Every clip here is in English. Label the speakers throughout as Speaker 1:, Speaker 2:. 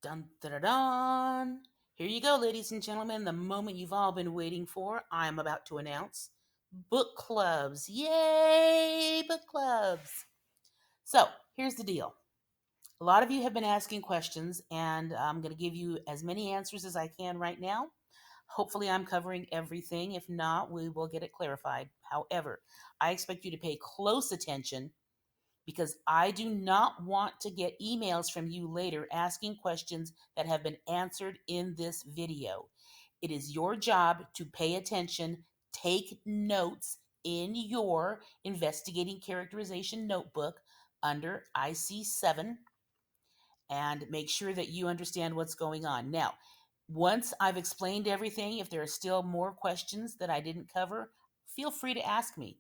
Speaker 1: Dun, dun, dun, dun. Here you go, ladies and gentlemen, the moment you've all been waiting for. I'm about to announce book clubs. Yay, book clubs. So here's the deal. A lot of you have been asking questions, and I'm going to give you as many answers as I can right now. Hopefully, I'm covering everything. If not, we will get it clarified. However, I expect you to pay close attention because I do not want to get emails from you later asking questions that have been answered in this video. It is your job to pay attention, take notes in your investigating characterization notebook under IC7, and make sure that you understand what's going on. Now, once I've explained everything, if there are still more questions that I didn't cover, feel free to ask me.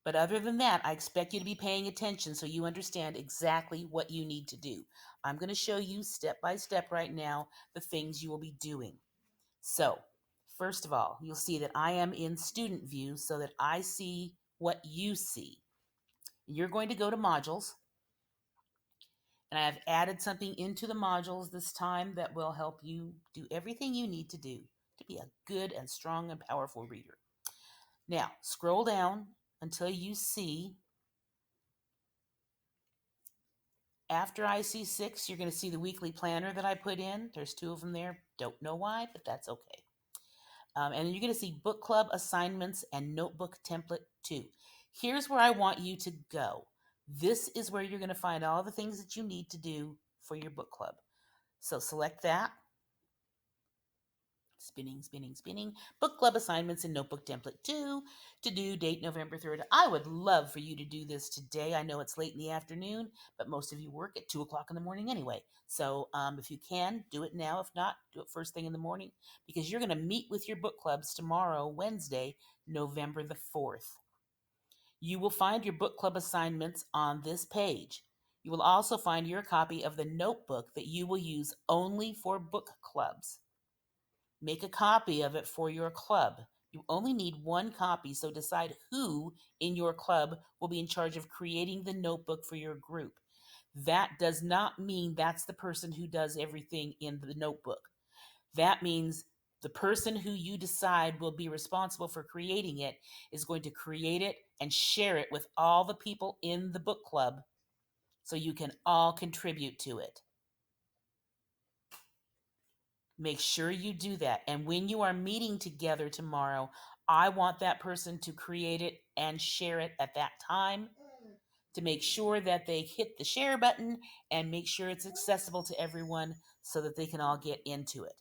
Speaker 1: But other than that, I expect you to be paying attention so you understand exactly what you need to do. I'm going to show you step by step right now the things you will be doing. So, first of all, you'll see that I am in student view so that I see what you see. You're going to go to modules, and I have added something into the modules this time that will help you do everything you need to do to be a good and strong and powerful reader. Now, scroll down until you see after IC6, you're going to see the weekly planner that I put in. There's 2 of them there. Don't know why, but that's okay. And then you're going to see book club assignments and notebook template 2. Here's where I want you to go. This is where you're going to find all the things that you need to do for your book club. So select that. Spinning, spinning, spinning. Book club assignments and notebook template 2 to do date November 3rd. I would love for you to do this today. I know it's late in the afternoon, but most of you work at 2 o'clock in the morning anyway. So if you can, do it now. If not, do it first thing in the morning because you're going to meet with your book clubs tomorrow, Wednesday, November the 4th. You will find your book club assignments on this page. You will also find your copy of the notebook that you will use only for book clubs. Make a copy of it for your club. You only need 1 copy, so decide who in your club will be in charge of creating the notebook for your group. That does not mean that's the person who does everything in the notebook. That means the person who you decide will be responsible for creating it is going to create it and share it with all the people in the book club so you can all contribute to it. Make sure you do that. And when you are meeting together tomorrow, I want that person to create it and share it at that time to make sure that they hit the share button and make sure it's accessible to everyone so that they can all get into it.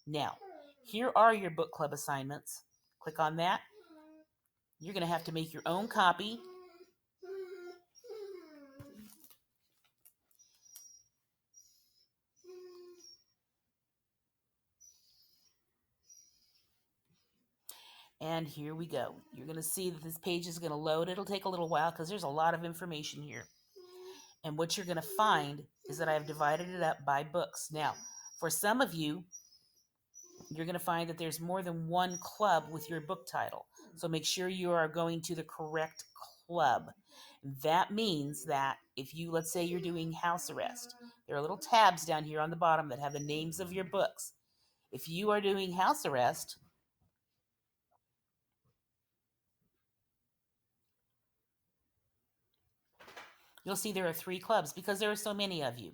Speaker 1: Now, here are your book club assignments. Click on that. You're going to have to make your own copy. And here we go. You're going to see that this page is going to load. It'll take a little while because there's a lot of information here. And what you're going to find is that I've divided it up by books. Now, for some of you, you're going to find that there's more than 1 club with your book title. So make sure you are going to the correct club. That means that if you, let's say you're doing house arrest, there are little tabs down here on the bottom that have the names of your books. If you are doing house arrest, you'll see there are 3 clubs because there are so many of you.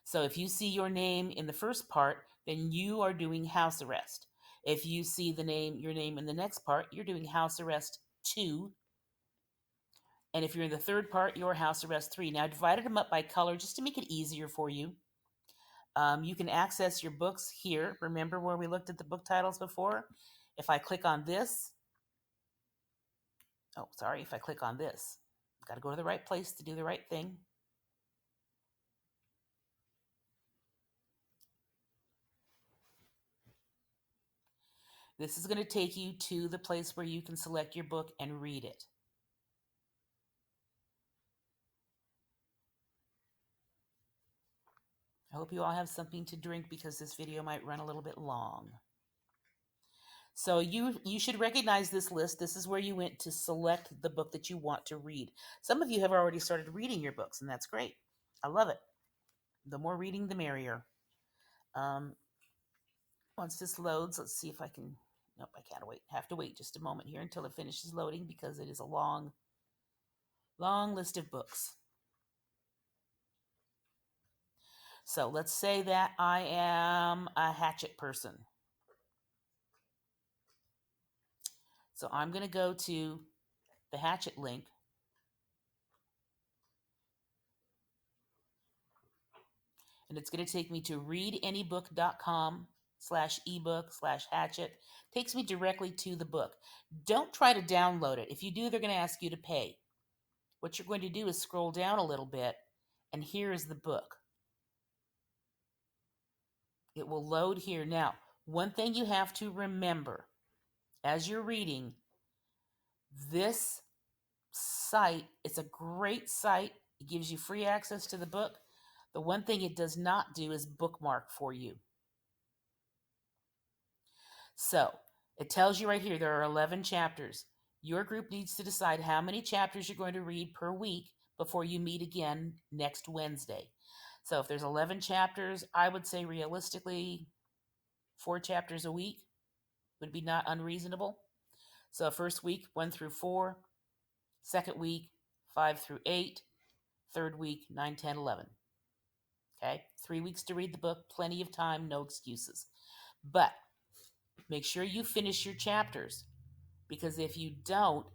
Speaker 1: So if you see your name in the first part, then you are doing house arrest. If you see your name in the next part, you're doing house arrest 2. And if you're in the third part, you're house arrest 3. Now I divided them up by color just to make it easier for you. You can access your books here. Remember where we looked at the book titles before? If I click on this, if I click on this, I've got to go to the right place to do the right thing. This is going to take you to the place where you can select your book and read it. I hope you all have something to drink because this video might run a little bit long. So you should recognize this list. This is where you went to select the book that you want to read. Some of you have already started reading your books, and that's great. I love it. The more reading, the merrier. Um, Once this loads, let's see if I can. Nope, I can't wait. Have to wait just a moment here until it finishes loading because it is a long, long list of books. So let's say that I am a hatchet person. So I'm going to go to the hatchet link. And it's going to take me to readanybook.com/ebook/hatchet. Takes me directly to the book. Don't try to download it. If you do, they're going to ask you to pay. What you're going to do is scroll down a little bit, and here is the book. It will load here. Now, one thing you have to remember as you're reading, this site, it's a great site. It gives you free access to the book. The one thing it does not do is bookmark for you. So it tells you right here there are 11 chapters. Your group needs to decide how many chapters you're going to read per week before you meet again next Wednesday. So if there's 11 chapters, I would say realistically 4 chapters a week would be not unreasonable. So first week 1 through 4, second week 5 through 8, third week 9, 10, 11. Okay, 3 weeks to read the book, plenty of time, no excuses. But make sure you finish your chapters, because if you don't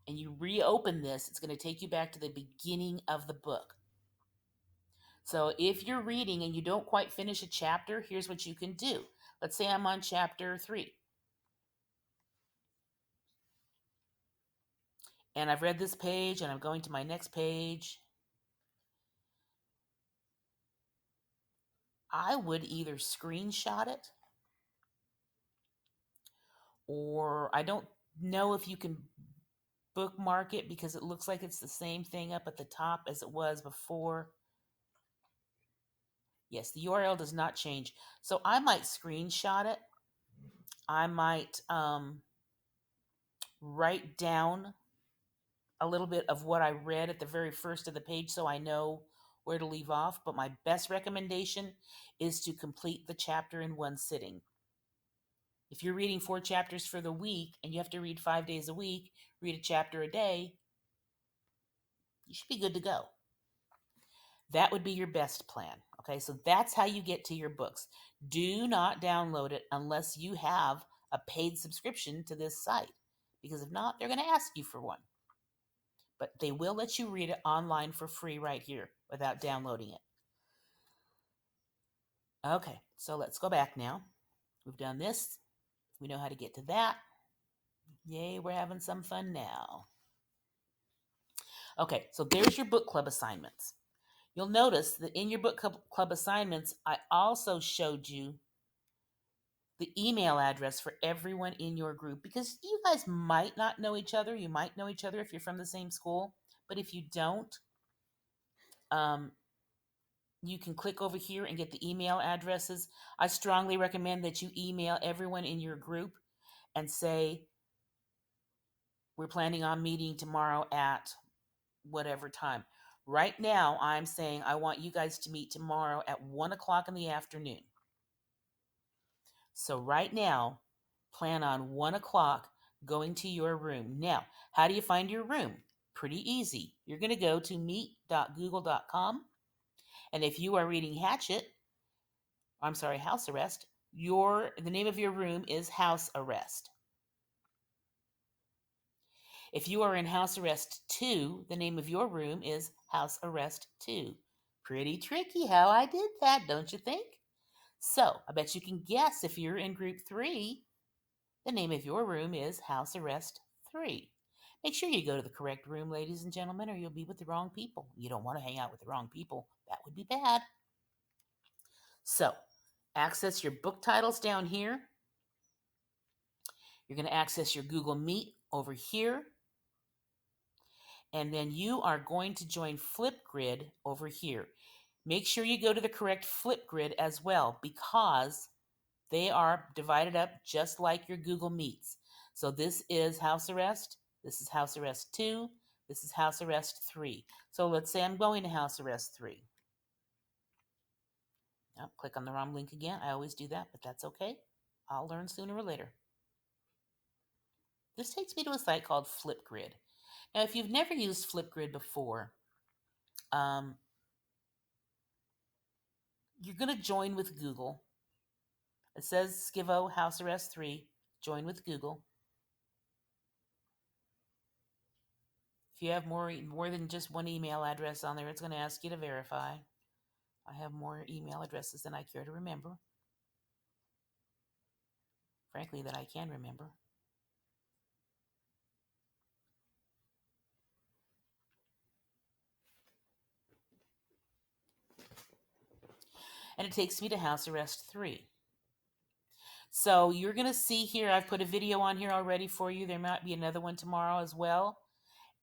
Speaker 1: and you reopen this, it's going to take you back to the beginning of the book. So if you're reading and you don't quite finish a chapter, here's what you can do. Let's say I'm on chapter 3. And I've read this page and I'm going to my next page. I would either screenshot it, or I don't know if you can bookmark it because it looks like it's the same thing up at the top as it was before. Yes, the URL does not change. So I might screenshot it. I might write down a little bit of what I read at the very first of the page so I know where to leave off. But my best recommendation is to complete the chapter in one sitting. If you're reading 4 chapters for the week and you have to read 5 days a week, read a chapter a day, you should be good to go. That would be your best plan. Okay, so that's how you get to your books. Do not download it unless you have a paid subscription to this site, because if not, they're going to ask you for one. But they will let you read it online for free right here without downloading it. Okay, so let's go back now. We've done this. We know how to get to that. Yay, we're having some fun now. Okay, so there's your book club assignments. You'll notice that in your book club assignments, I also showed you the email address for everyone in your group, because you guys might not know each other. You might know each other if you're from the same school, but if you don't, you can click over here and get the email addresses. I strongly recommend that you email everyone in your group and say, we're planning on meeting tomorrow at whatever time. Right now, I'm saying I want you guys to meet tomorrow at 1 o'clock in the afternoon. So right now, plan on 1 o'clock going to your room. Now, how do you find your room? Pretty easy. You're going to go to meet.google.com. And if you are reading House Arrest, the name of your room is House Arrest. If you are in House Arrest 2, the name of your room is House Arrest 2. Pretty tricky how I did that, don't you think? So, I bet you can guess if you're in group 3, the name of your room is House Arrest 3. Make sure you go to the correct room, ladies and gentlemen, or you'll be with the wrong people. You don't want to hang out with the wrong people. That would be bad. So, access your book titles down here. You're going to access your Google Meet over here. And then you are going to join Flipgrid over here. Make sure you go to the correct Flipgrid as well, because they are divided up just like your Google Meets. So this is House Arrest, this is House Arrest 2, this is House Arrest 3. So let's say I'm going to House Arrest 3. Oh, click on the wrong link again. I always do that, but that's okay. I'll learn sooner or later. This takes me to a site called Flipgrid. Now, if you've never used Flipgrid before, you're going to join with Google. It says Skivo House Arrest 3. Join with Google. If you have more than just one email address on there, it's going to ask you to verify. I have more email addresses than I care to remember. Frankly, that I can remember. And it takes me to House Arrest 3. So you're going to see here, I've put a video on here already for you. There might be another one tomorrow as well.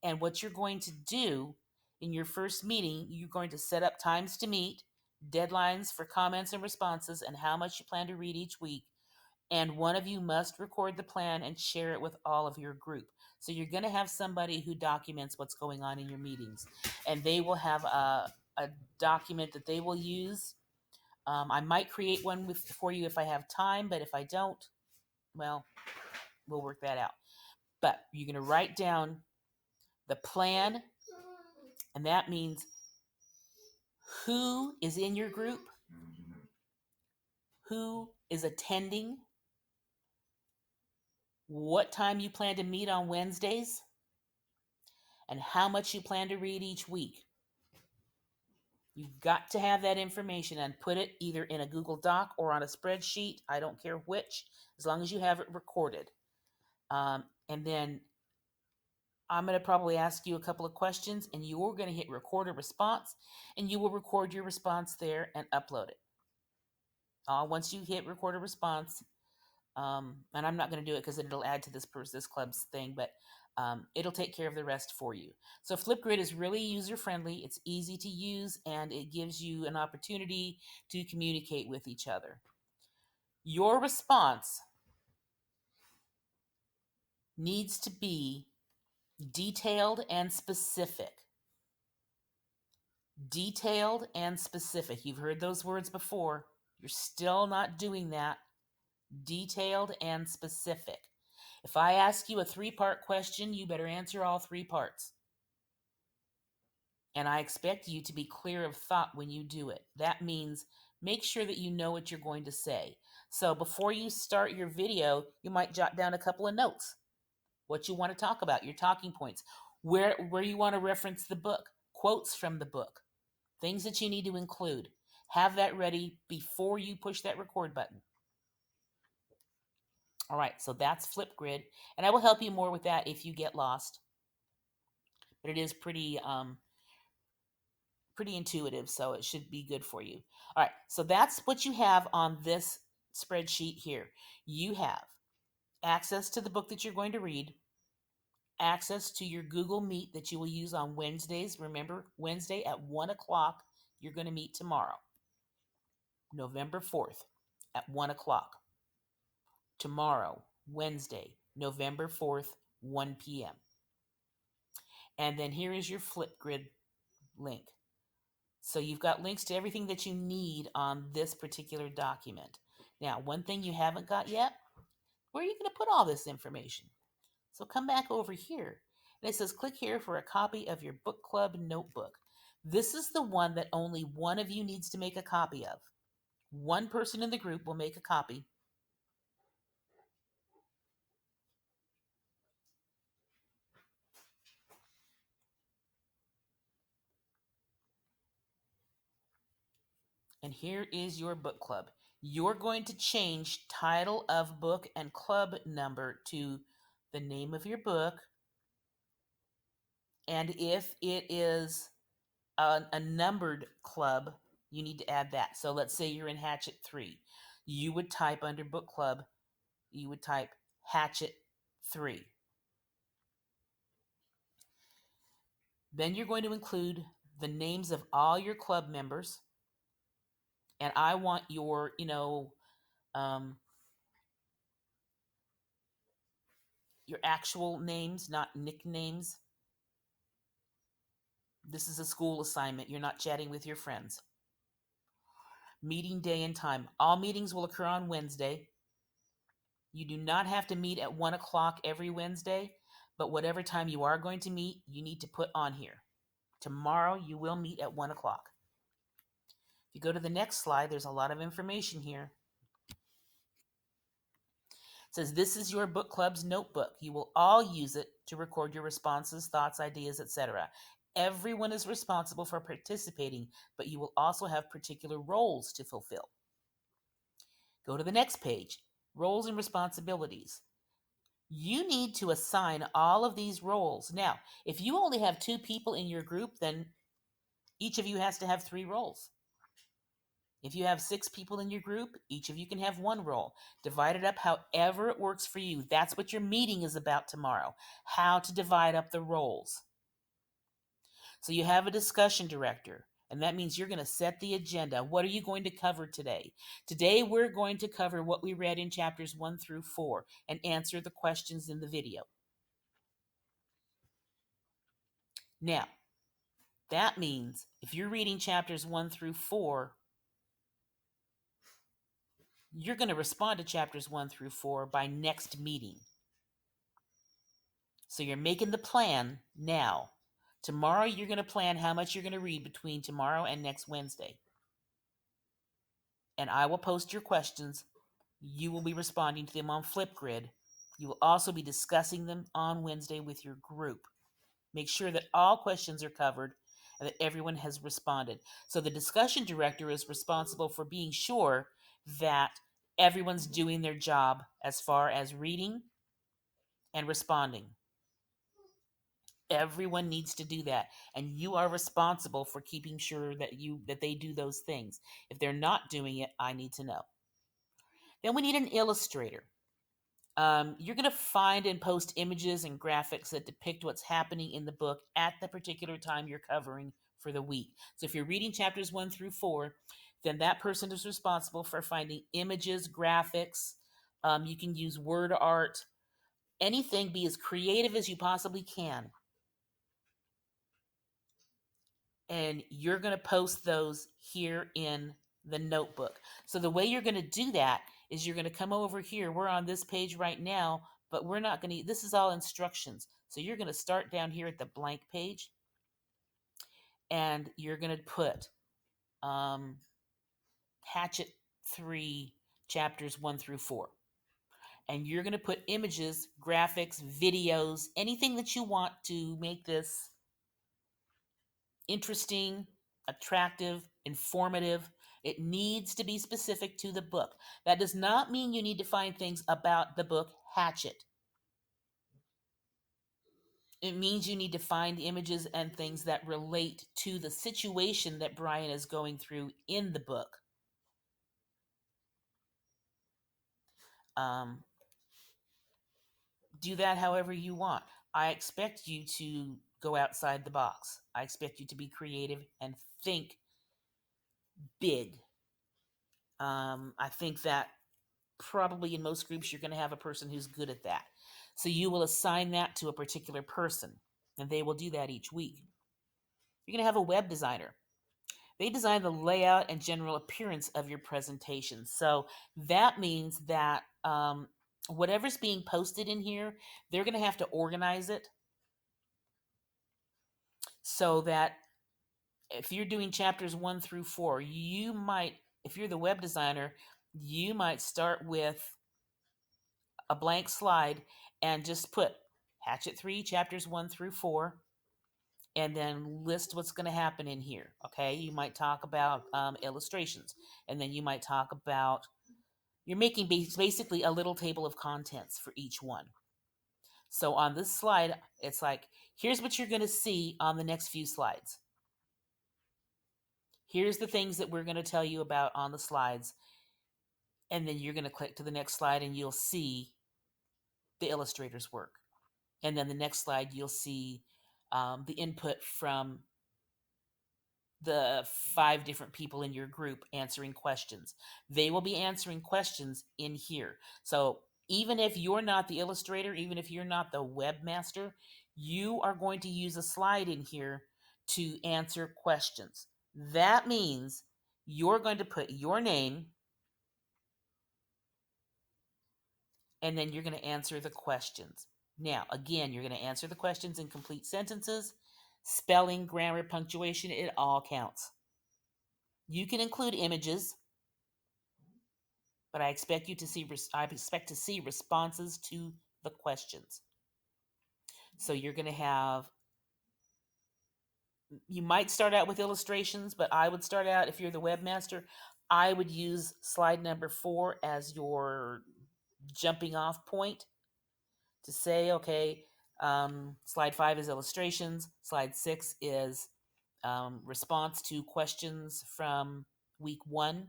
Speaker 1: And what you're going to do in your first meeting, you're going to set up times to meet, deadlines for comments and responses, and how much you plan to read each week. And one of you must record the plan and share it with all of your group. So you're going to have somebody who documents what's going on in your meetings. And they will have a document that they will use. I might create one for you if I have time, but if I don't, well, we'll work that out. But you're going to write down the plan, and that means who is in your group, who is attending, what time you plan to meet on Wednesdays, and how much you plan to read each week. You've got to have that information and put it either in a Google Doc or on a spreadsheet. I don't care which, as long as you have it recorded. And then I'm going to probably ask you a couple of questions, and you're going to hit record a response, and you will record your response there and upload it. Once you hit record a response, and I'm not going to do it because it'll add to this club's thing, but it'll take care of the rest for you. So Flipgrid is really user-friendly. It's easy to use, and it gives you an opportunity to communicate with each other. Your response needs to be detailed and specific. Detailed and specific. You've heard those words before. You're still not doing that. Detailed and specific. If I ask you a 3-part question, you better answer all 3 parts. And I expect you to be clear of thought when you do it. That means make sure that you know what you're going to say. So before you start your video, you might jot down a couple of notes. What you want to talk about, your talking points, where you want to reference the book, quotes from the book, things that you need to include. Have that ready before you push that record button. All right, so that's Flipgrid, and I will help you more with that if you get lost. But it is pretty intuitive, so it should be good for you. All right, so that's what you have on this spreadsheet here. You have access to the book that you're going to read, access to your Google Meet that you will use on Wednesdays. Remember, Wednesday at 1 o'clock, you're going to meet tomorrow, November 4th at 1 o'clock. Tomorrow, Wednesday, November 4th, 1 p.m. And then here is your Flipgrid link. So you've got links to everything that you need on this particular document. Now, one thing you haven't got yet, where are you going to put all this information? So come back over here. And it says, click here for a copy of your book club notebook. This is the one that only one of you needs to make a copy of. One person in the group will make a copy. And here is your book club. You're going to change title of book and club number to the name of your book. And if it is a numbered club, you need to add that. So let's say you're in Hatchet 3. You would type under book club, you would type Hatchet 3. Then you're going to include the names of all your club members. And I want your, your actual names, not nicknames. This is a school assignment. You're not chatting with your friends. Meeting day and time. All meetings will occur on Wednesday. You do not have to meet at 1 o'clock every Wednesday, but whatever time you are going to meet, you need to put on here. Tomorrow, you will meet at 1 o'clock. If you go to the next slide, there's a lot of information here. It says, this is your book club's notebook. You will all use it to record your responses, thoughts, ideas, etc. Everyone is responsible for participating, but you will also have particular roles to fulfill. Go to the next page, roles and responsibilities. You need to assign all of these roles. Now, if you only have 2 people in your group, then each of you has to have 3 roles. If you have 6 people in your group, each of you can have 1 role. Divide it up however it works for you. That's what your meeting is about tomorrow, how to divide up the roles. So you have a discussion director, and that means you're going to set the agenda. What are you going to cover today? Today, we're going to cover what we read in chapters 1 through 4 and answer the questions in the video. Now, that means if you're reading chapters 1 through 4, you're going to respond to chapters 1 through 4 by next meeting. So you're making the plan now. Tomorrow, you're going to plan how much you're going to read between tomorrow and next Wednesday. And I will post your questions. You will be responding to them on Flipgrid. You will also be discussing them on Wednesday with your group. Make sure that all questions are covered and that everyone has responded. So the discussion director is responsible for being sure that everyone's doing their job as far as reading and responding. Everyone needs to do that, and you are responsible for keeping sure that they do those things. If they're not doing it, I need to know. Then we need an illustrator. You're going to find and post images and graphics that depict what's happening in the book at the particular time you're covering for the week. So if you're reading chapters 1 through 4, then that person is responsible for finding images, graphics. You can use word art, anything. Be as creative as you possibly can. And you're going to post those here in the notebook. So the way you're going to do that is you're going to come over here. We're on this page right now, but we're not going to, this is all instructions. So you're going to start down here at the blank page, and you're going to put Hatchet 3, chapters 1 through 4. And you're going to put images, graphics, videos, anything that you want to make this interesting, attractive, informative. It needs to be specific to the book. That does not mean you need to find things about the book Hatchet. It means you need to find images and things that relate to the situation that Brian is going through in the book. Do that however you want. I expect you to go outside the box. I expect you to be creative and think big. I think that probably in most groups, you're going to have a person who's good at that. So you will assign that to a particular person, and they will do that each week. You're going to have a web designer. They design the layout and general appearance of your presentation. So that means that whatever's being posted in here, they're going to have to organize it so that if you're doing chapters 1 through 4, you might, if you're the web designer, you might start with a blank slide and just put Hatchet 3, chapters 1 through 4, and then list what's going to happen in here. Okay, you might talk about illustrations, and then you might talk about, you're making basically a little table of contents for each one. So on this slide, it's like, here's what you're going to see on the next few slides. Here's the things that we're going to tell you about on the slides. And then you're going to click to the next slide and you'll see the illustrator's work. And then the next slide, you'll see the input from the 5 different people in your group answering questions. They will be answering questions in here. So even if you're not the illustrator, even if you're not the webmaster, you are going to use a slide in here to answer questions. That means You're going to put your name, and then you're going to answer the questions. Now, again, you're going to answer the questions in complete sentences. Spelling, grammar, punctuation, it all counts. You can include images, but I expect to see responses to the questions. So you're going to have, you might start out with illustrations, but I would start out, if you're the webmaster, I would use slide number 4 as your jumping off point to say, okay, slide 5 is illustrations, slide 6 is response to questions from week 1,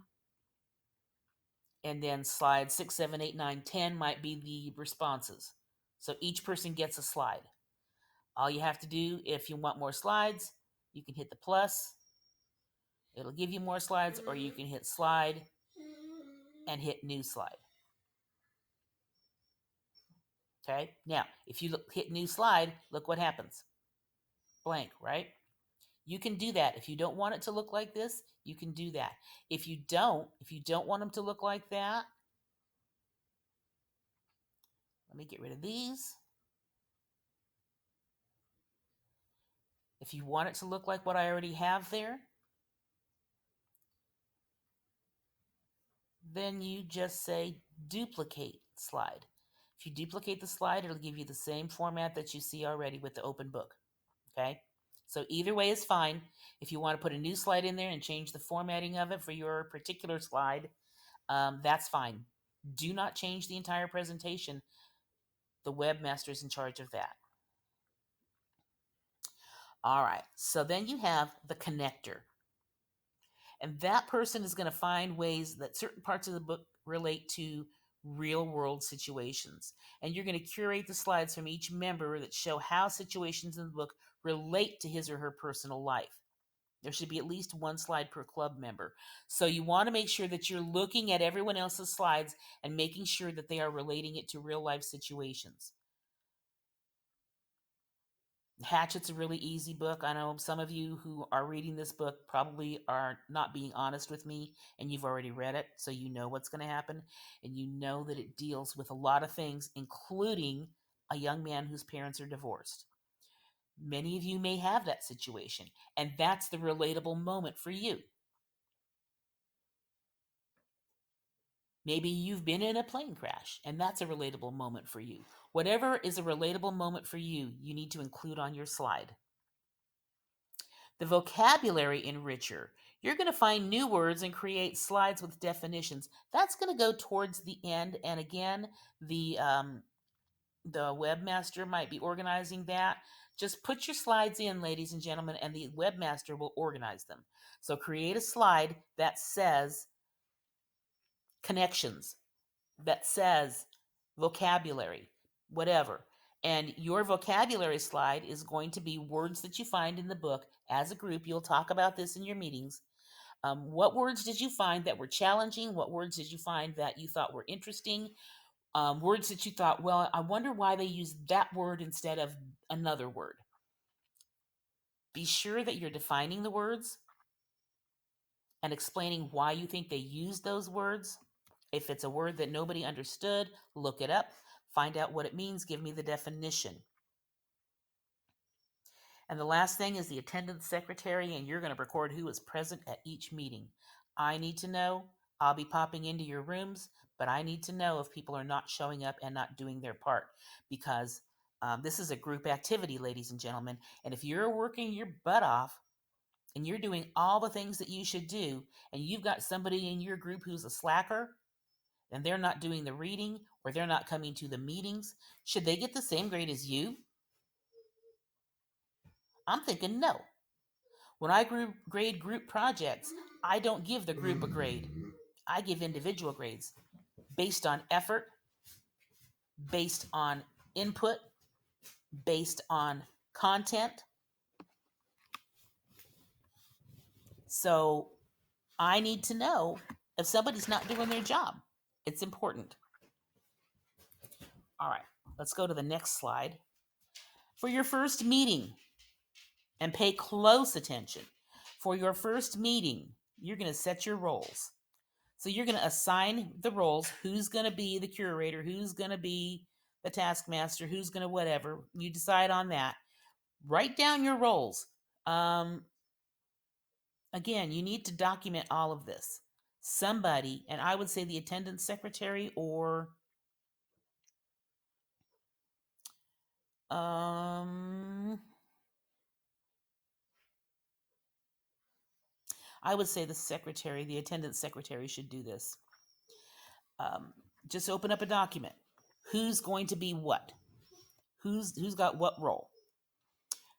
Speaker 1: and then slide 6, 7, 8, 9, 10 might be the responses. So each person gets a slide. All you have to do, if you want more slides, you can hit the plus. It'll give you more slides, or you can hit slide and hit new slide. Okay, now if you hit new slide, look what happens. Blank, right? You can do that. If you don't want it to look like this, you can do that. If you don't want them to look like that, let me get rid of these. If you want it to look like what I already have there, then you just say duplicate slide. If you duplicate the slide, it'll give you the same format that you see already with the open book. Okay? So either way is fine. If you want to put a new slide in there and change the formatting of it for your particular slide, that's fine. Do not change the entire presentation. The webmaster is in charge of that. All right, so then you have the connector. And that person is going to find ways that certain parts of the book relate to real world situations. And you're going to curate the slides from each member that show how situations in the book relate to his or her personal life. There should be at least one slide per club member. So you want to make sure that you're looking at everyone else's slides and making sure that they are relating it to real life situations. Hatchet's a really easy book. I know some of you who are reading this book probably are not being honest with me, and you've already read it, so you know what's going to happen, and you know that it deals with a lot of things, including a young man whose parents are divorced. Many of you may have that situation, and that's the relatable moment for you. Maybe you've been in a plane crash, and that's a relatable moment for you. Whatever is a relatable moment for you, you need to include on your slide. The vocabulary enricher. You're going to find new words and create slides with definitions. That's going to go towards the end. And again, the webmaster might be organizing that. Just put your slides in, ladies and gentlemen, and the webmaster will organize them. So create a slide that says connections, that says vocabulary, whatever. And your vocabulary slide is going to be words that you find in the book. As a group, you'll talk about this in your meetings. What words did you find that were challenging? What words did you find that you thought were interesting? Words that you thought, well, I wonder why they used that word instead of another word. Be sure that you're defining the words and explaining why you think they used those words. If it's a word that nobody understood, look it up, find out what it means, give me the definition. And the last thing is the attendance secretary, and you're going to record who is present at each meeting. I need to know. I'll be popping into your rooms, but I need to know if people are not showing up and not doing their part, because this is a group activity, ladies and gentlemen. And if you're working your butt off and you're doing all the things that you should do, and you've got somebody in your group who's a slacker, and they're not doing the reading or they're not coming to the meetings, should they get the same grade as you? I'm thinking no. When I grade group projects, I don't give the group a grade. I give individual grades based on effort, based on input, based on content. So I need to know if somebody's not doing their job. It's important. All right, let's go to the next slide. For your first meeting, and pay close attention. For your first meeting, you're going to set your roles. So you're going to assign the roles, who's going to be the curator, who's going to be the taskmaster, who's going to whatever. You decide on that. Write down your roles. Again, you need to document all of this. Somebody, and I would say the attendance secretary, or I would say the secretary, the attendance secretary should do this. Just open up a document. Who's going to be what? Who's got what role?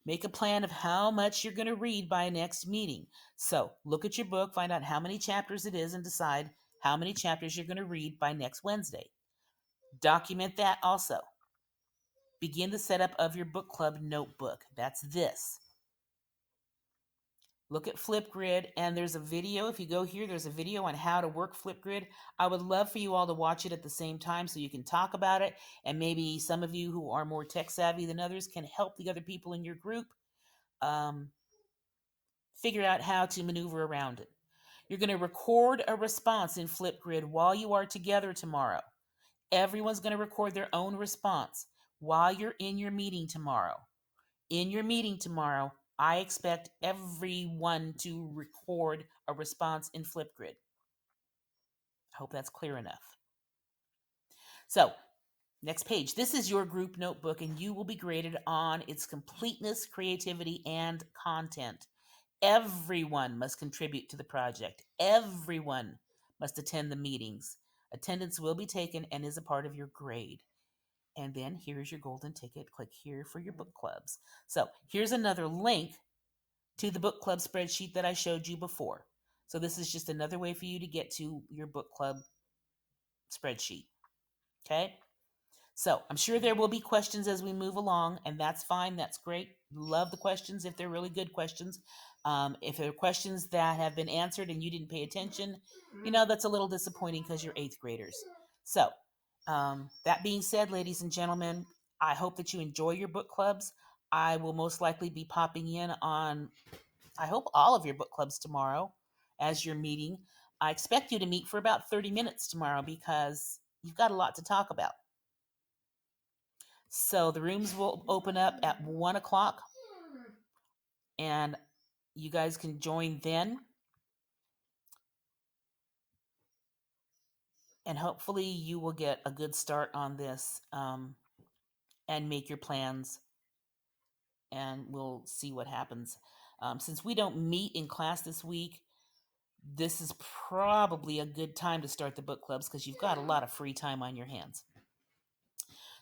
Speaker 1: Make a plan of how much you're going to read by next meeting. So look at your book, find out how many chapters it is, and decide how many chapters you're going to read by next Wednesday. Document that also. Begin the setup of your book club notebook. That's this. Look at Flipgrid, and there's a video. If you go here, there's a video on how to work Flipgrid. I would love for you all to watch it at the same time so you can talk about it, and maybe some of you who are more tech savvy than others can help the other people in your group figure out how to maneuver around it. You're going to record a response in Flipgrid while you are together tomorrow. Everyone's going to record their own response while you're in your meeting tomorrow. In your meeting tomorrow, I expect everyone to record a response in Flipgrid. I hope that's clear enough. So, next page. This is your group notebook, and you will be graded on its completeness, creativity, and content. Everyone must contribute to the project. Everyone must attend the meetings. Attendance will be taken and is a part of your grade. And then here's your golden ticket. Click here for your book clubs. So here's another link to the book club spreadsheet that I showed you before. So this is just another way for you to get to your book club spreadsheet. Okay? So I'm sure there will be questions as we move along, and that's fine. That's great. Love the questions if they're really good questions. If there are questions that have been answered and you didn't pay attention, that's a little disappointing because you're eighth graders. So that being said, ladies and gentlemen, I hope that you enjoy your book clubs. I will most likely be popping in on, I hope, all of your book clubs tomorrow as you're meeting. I expect you to meet for about 30 minutes tomorrow because you've got a lot to talk about. So the rooms will open up at 1 o'clock, and you guys can join then. And hopefully you will get a good start on this and make your plans, and we'll see what happens. Since we don't meet in class this week, this is probably a good time to start the book clubs because you've got a lot of free time on your hands.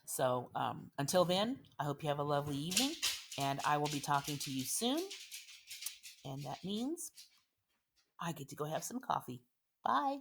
Speaker 1: So until then, I hope you have a lovely evening, and I will be talking to you soon. And that means I get to go have some coffee. Bye.